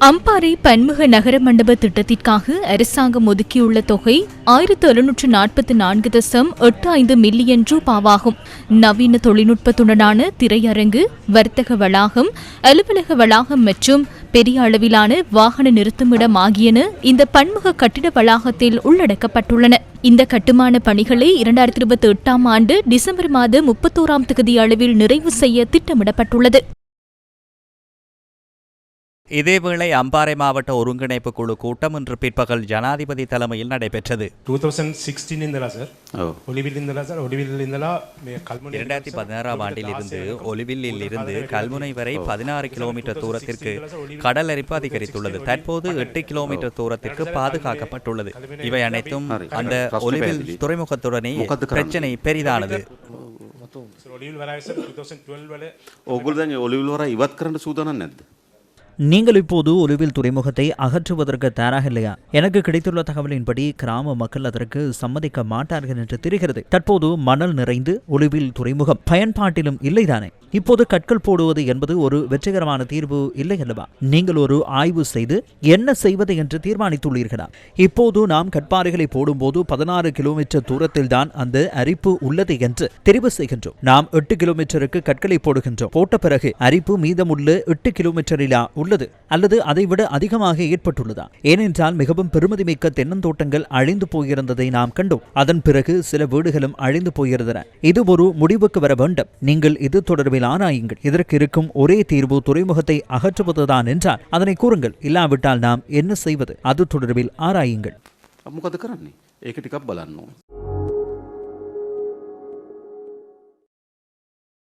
அம்பாறை பன்முக நகர மண்டப திட்டத்திற்காக அரசாங்கம் ஒதுக்கியுள்ள தொகை 1744.85 மில்லியன் ரூபாவாகும். நவீன தொழில்நுட்பத்துடனான திரையரங்கு, வர்த்தக வளாகம், அலுவலக வளாகம் மற்றும் பெரிய அளவிலான வாகன நிறுத்துமிடம் ஆகியன இந்த பன்முக கட்டிட வளாகத்தில் உள்ளடக்கப்பட்டுள்ளன. இந்த கட்டுமான பணிகளை 2028 ஆண்டு டிசம்பர் மாதம் 31ஆம் தேதி அளவில் நிறைவு செய்ய திட்டமிடப்பட்டுள்ளது. இதேவேளை அம்பாறை மாவட்ட ஒருங்கிணைப்பு குழு கூட்டம் இன்று பிற்பகல் ஜனாதிபதி தலைமையில் நடைபெற்றது. 2016 ஆண்டில் இருந்து ஒலிவில்லில் இருந்து கல்முனை வரை 16 கிலோமீட்டர் தூரத்திற்கு கடல் அரிப்பு அதிகரித்துள்ளது. தற்போது 8 கிலோமீட்டர் தூரத்திற்கு பாதுகாக்கப்பட்டுள்ளது. இவை அனைத்தும் அந்த ஒலிவில் துறைமுகத்துடனே பிரச்சனை பெரிதானது. நீங்கள் இப்போது ஒலிவில் துறைமுகத்தை அகற்றுவதற்கு தயாராக இல்லையா? எனக்கு கிடைத்துள்ள தகவலின்படி கிராம மக்கள் அதற்கு சம்மதிக்க மாட்டார்கள் என்று தெரிகிறது. தற்போது மணல் நிறைந்து ஒலிவில் துறைமுகம் பயன்பாட்டிலும் இல்லைதானே? இப்போது கற்கள் போடுவது என்பது ஒரு வெற்றிகரமான தீர்வு இல்லை அல்லவா? நீங்கள் ஒரு ஆய்வு செய்து என்ன செய்வது என்று தீர்மானித்துள்ளீர்களா? இப்போது நாம் கற்பாறைகளை போடும்போது 16 கிலோமீட்டர் தூரத்தில் தான் அந்த அரிப்பு உள்ளது என்று தெரிவு செய்கின்றோம். நாம் 8 கிலோமீட்டருக்கு கற்களை போடுகின்றோம். போட்ட பிறகு அரிப்பு மீதமுள்ள 8 கிலோமீட்டரிலா உள்ளது அல்லது அதைவிட அதிகமாக ஏற்பட்டுள்ளதா? ஏனென்றால் மிகவும் பெருமதிமிக்க தென்னந்தோட்டங்கள் அழிந்து போயிருந்ததை நாம் கண்டோம். அதன் பிறகு சில வீடுகளும் அழிந்து போயிருந்தன. இது ஒரு முடிவுக்கு வர வேண்டும். நீங்கள் இது தொடர்பில் ஆராயுங்கள். இதற்கு இருக்கும் ஒரே தீர்வு துறைமுகத்தை அகற்றுவதுதான் என்றால் அதனை கூறுங்கள். இல்லாவிட்டால் நாம் என்ன செய்வது? அது தொடர்பில் ஆராயுங்கள்.